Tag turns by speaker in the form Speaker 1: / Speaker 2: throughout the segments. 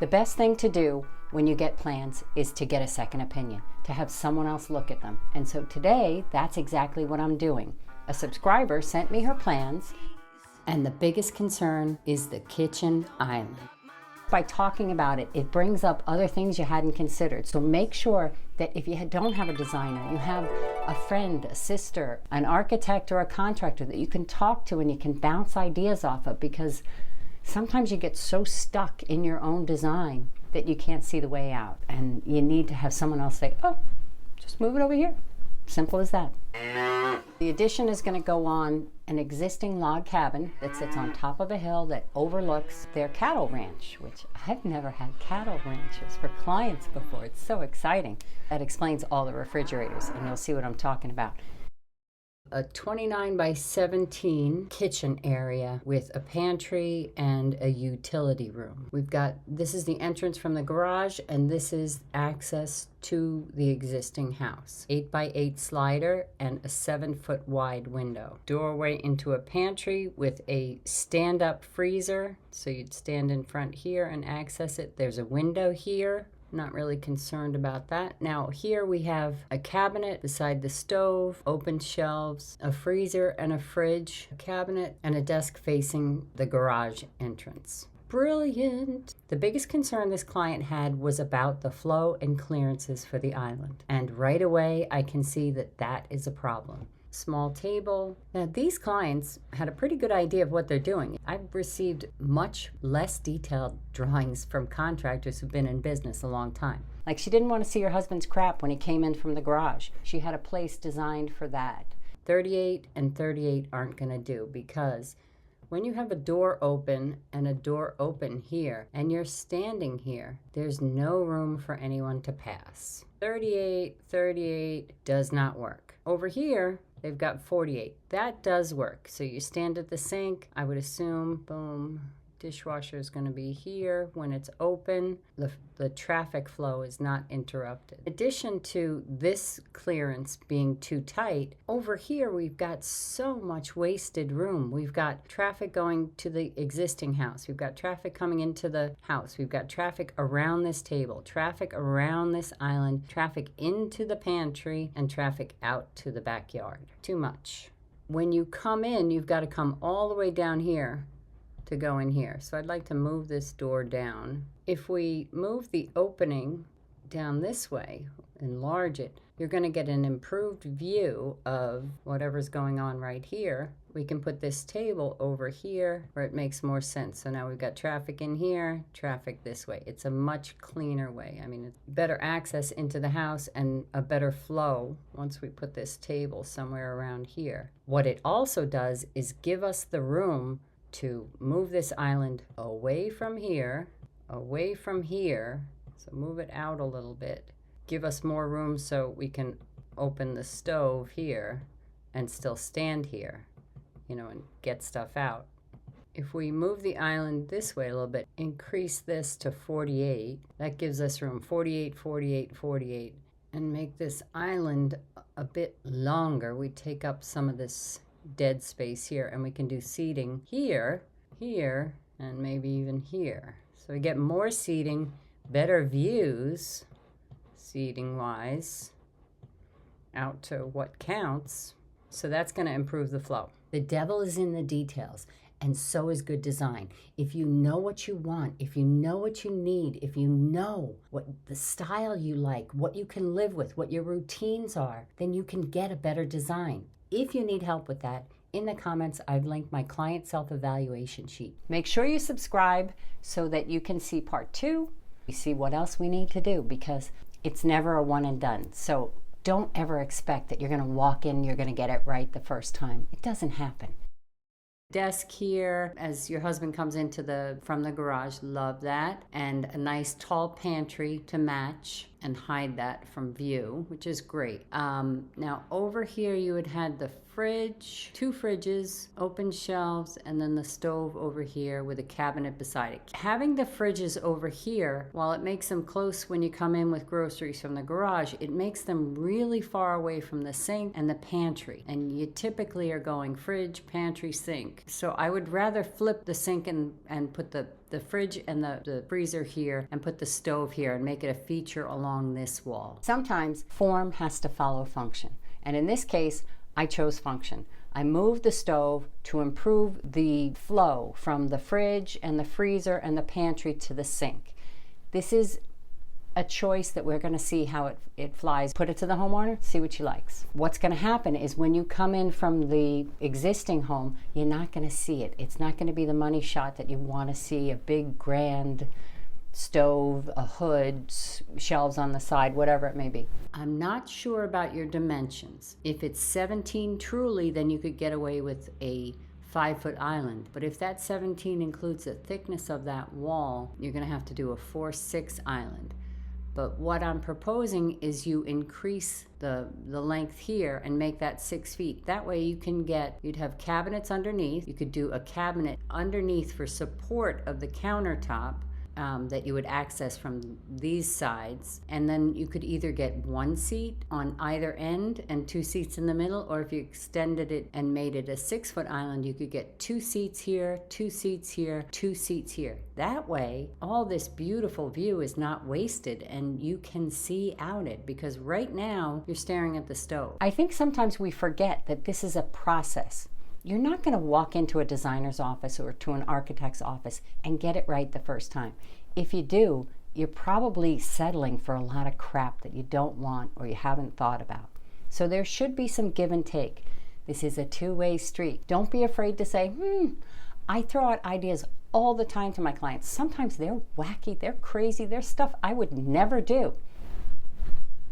Speaker 1: The best thing to do when you get plans is to get a second opinion, to have someone else look at them. And so today, that's exactly what I'm doing. A subscriber sent me her plans, and the biggest concern is the kitchen island. By talking about it, it brings up other things you hadn't considered. So make sure that if you don't have a designer, you have a friend, a sister, an architect, or a contractor that you can talk to and you can bounce ideas off of, because sometimes you get so stuck in your own design that you can't see the way out, and you need to have someone else say, oh, just move it over here. Simple as that. The addition is going to go on an existing log cabin that sits on top of a hill that overlooks their cattle ranch, which I've never had cattle ranches for clients before. It's so exciting. That explains all the refrigerators, and you'll see what I'm talking about. A 29 by 17 kitchen area with a pantry and a utility room. This is the entrance from the garage, and this is access to the existing house. 8 by 8 slider and a 7-foot wide window. Doorway into a pantry with a stand-up freezer. So you'd stand in front here and access it. There's a window here. Not really concerned about that. Now here we have a cabinet beside the stove, open shelves, a freezer and a fridge, a cabinet, and a desk facing the garage entrance. Brilliant! The biggest concern this client had was about the flow and clearances for the island. And right away I can see that that is a problem. Small table. Now these clients had a pretty good idea of what they're doing. I've received much less detailed drawings from contractors who've been in business a long time. Like, she didn't want to see her husband's crap when he came in from the garage. She had a place designed for that. 38 and 38 aren't going to do, because when you have a door open and a door open here and you're standing here, there's no room for anyone to pass. 38 does not work. Over here, they've got 48. That does work. So you stand at the sink, I would assume, boom, dishwasher is going to be here. When it's open, the traffic flow is not interrupted. In addition to this clearance being too tight, over here we've got so much wasted room. We've got traffic going to the existing house. We've got traffic coming into the house. We've got traffic around this table, traffic around this island, traffic into the pantry, and traffic out to the backyard. Too much. When you come in, you've got to come all the way down here to go in here. So I'd like to move this door down. If we move the opening down this way, enlarge it, you're going to get an improved view of whatever's going on right here. We can put this table over here where it makes more sense. So now we've got traffic in here, traffic this way. It's a much cleaner way. I mean, it's better access into the house and a better flow once we put this table somewhere around here. What it also does is give us the room to move this island away from here, so move it out a little bit. Give us more room so we can open the stove here and still stand here, and get stuff out. If we move the island this way a little bit, increase this to 48, that gives us room, 48, 48, 48, and make this island a bit longer. We take up some of this dead space here, and we can do seating here, and maybe even here. So we get more seating, better views, seating wise, out to what counts. So that's going to improve the flow. The devil is in the details, and so is good design. If you know what you want, if you know what you need, if you know what the style you like, what you can live with, what your routines are, then you can get a better design. If you need help with that, in the comments, I've linked my client self-evaluation sheet. Make sure you subscribe so that you can see part 2. You see what else we need to do, because it's never a one and done. So don't ever expect that you're going to walk in, you're going to get it right the first time. It doesn't happen. Desk here as your husband comes into from the garage, love that. And a nice tall pantry to match and hide that from view, which is great. Now over here you would had the fridge, 2 fridges, open shelves, and then the stove over here with a cabinet beside it. Having the fridges over here, while it makes them close when you come in with groceries from the garage, it makes them really far away from the sink and the pantry. And you typically are going fridge, pantry, sink. So I would rather flip the sink and put the fridge and the freezer here and put the stove here and make it a feature along this wall. Sometimes form has to follow function. And in this case, I chose function. I moved the stove to improve the flow from the fridge and the freezer and the pantry to the sink. This is a choice that we're going to see how it flies. Put it to the homeowner, see what she likes. What's going to happen is when you come in from the existing home, you're not going to see it. It's not going to be the money shot that you want to see, a big grand stove, a hood, shelves on the side, whatever it may be. I'm not sure about your dimensions. If it's 17 truly, then you could get away with a 5-foot island. But if that 17 includes the thickness of that wall, you're going to have to do a 4-6 island. But what I'm proposing is you increase the length here and make that 6 feet. That way you'd have cabinets underneath. You could do a cabinet underneath for support of the countertop that you would access from these sides. And then you could either get 1 seat on either end and 2 seats in the middle, or if you extended it and made it a 6-foot island, you could get 2 seats here, 2 seats here, 2 seats here. That way, all this beautiful view is not wasted and you can see out it, because right now you're staring at the stove. I think sometimes we forget that this is a process. You're not going to walk into a designer's office or to an architect's office and get it right the first time. If you do, you're probably settling for a lot of crap that you don't want or you haven't thought about. So there should be some give and take. This is a two-way street. Don't be afraid to say, I throw out ideas all the time to my clients. Sometimes they're wacky, they're crazy, they're stuff I would never do.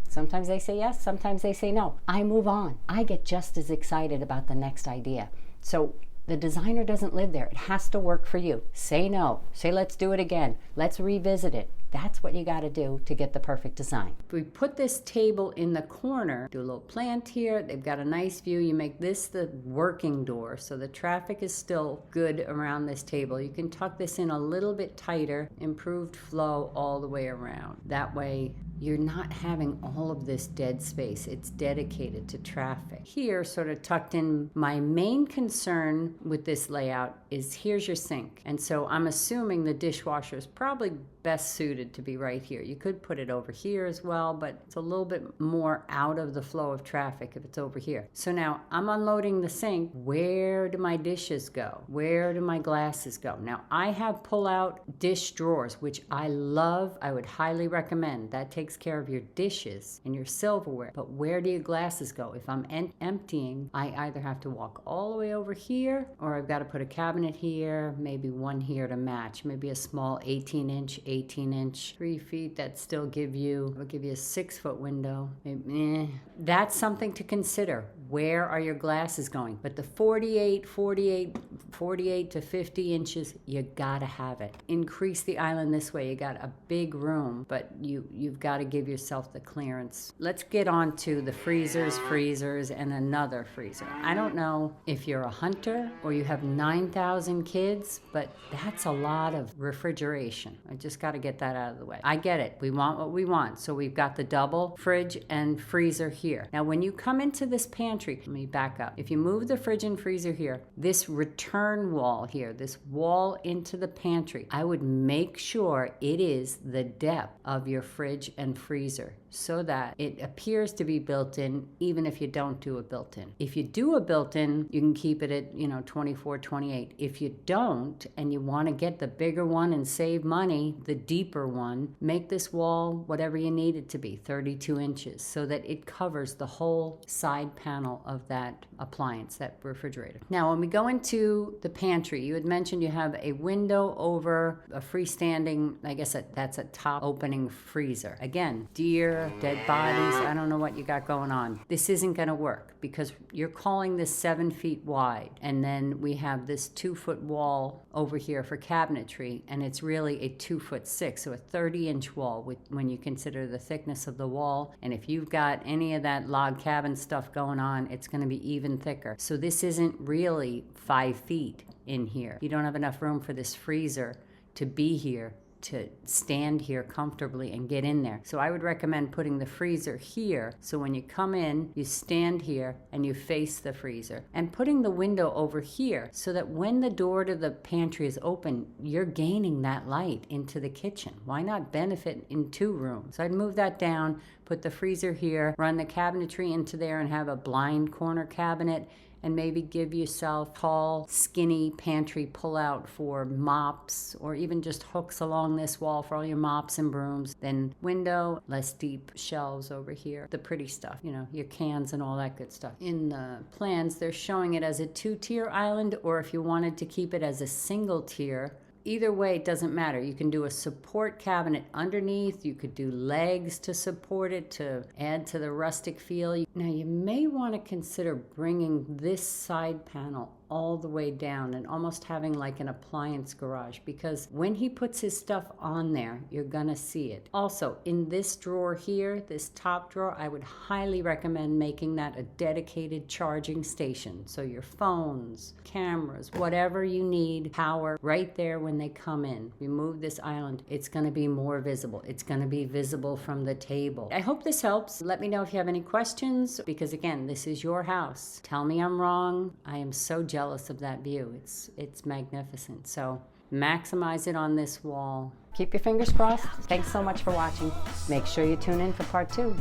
Speaker 1: Sometimes they say yes, sometimes they say no. I move on. I get just as excited about the next idea. So the designer doesn't live there. It has to work for you. Say no. Say let's do it again. Let's revisit it. That's what you got to do to get the perfect design. If we put this table in the corner, do a little plant here, they've got a nice view. You make this the working door so the traffic is still good around this table. You can tuck this in a little bit tighter, improved flow all the way around. That way you're not having all of this dead space. It's dedicated to traffic. Here, sort of tucked in, my main concern with this layout is here's your sink. And so I'm assuming the dishwasher is probably best suited to be right here. You could put it over here as well, but it's a little bit more out of the flow of traffic if it's over here. So now I'm unloading the sink. Where do my dishes go? Where do my glasses go? Now I have pull-out dish drawers, which I love. I would highly recommend. That takes care of your dishes and your silverware. But where do your glasses go? If I'm emptying, I either have to walk all the way over here, or I've got to put a cabinet here, maybe one here to match, maybe a small 18-inch, 3 feet that still will give you a 6-foot window. That's something to consider. Where are your glasses going? But the 48 to 50 inches, you gotta have it. Increase the island this way. You got a big room, but you've got to give yourself the clearance. Let's get on to the freezers, and another freezer. I don't know if you're a hunter or you have 9,000 kids, but that's a lot of refrigeration. I just got to get that out of the way. I get it. We want what we want. So we've got the double fridge and freezer here. Now, when you come into this pantry, let me back up. If you move the fridge and freezer here, this return wall here, this wall into the pantry, I would make sure it is the depth of your fridge and freezer so that it appears to be built in, even if you don't do a built-in. If you do a built-in, you can keep it at 24, 28. If you don't, and you want to get the bigger one and save money, the deeper one, make this wall whatever you need it to be, 32 inches, so that it covers the whole side panel of that appliance, that refrigerator. Now, when we go into the pantry, you had mentioned you have a window over a freestanding, I guess that's a top opening freezer. Again, deer, dead bodies, I don't know what you got going on. This isn't going to work because you're calling this 7 feet wide, and then we have this 2-foot wall over here for cabinetry, and it's really a 2'6", so a 30-inch wall when you consider the thickness of the wall. And if you've got any of that log cabin stuff going on on, it's gonna be even thicker. So this isn't really 5 feet in here. You don't have enough room for this freezer to be here, to stand here comfortably and get in there. So I would recommend putting the freezer here, so when you come in, you stand here and you face the freezer, and putting the window over here so that when the door to the pantry is open, you're gaining that light into the kitchen. Why not benefit in 2 rooms? So I'd move that down, put the freezer here, run the cabinetry into there and have a blind corner cabinet, and maybe give yourself tall, skinny pantry pull-out for mops, or even just hooks along this wall for all your mops and brooms. Then window, less deep shelves over here, the pretty stuff, you know, your cans and all that good stuff. In the plans, they're showing it as a 2-tier island, or if you wanted to keep it as a single tier, either way, it doesn't matter. You can do a support cabinet underneath. You could do legs to support it to add to the rustic feel. Now, you may want to consider bringing this side panel all the way down and almost having like an appliance garage, because when he puts his stuff on there, you're gonna see it. Also, in this drawer here, this top drawer, I would highly recommend making that a dedicated charging station. So your phones, cameras, whatever you need, power right there when they come in. Remove this island, it's gonna be more visible. It's gonna be visible from the table. I hope this helps. Let me know if you have any questions, because again, this is your house. Tell me I'm wrong. I am so jealous of that view. It's magnificent. So maximize it on this wall. Keep your fingers crossed. Thanks so much for watching. Make sure you tune in for part 2.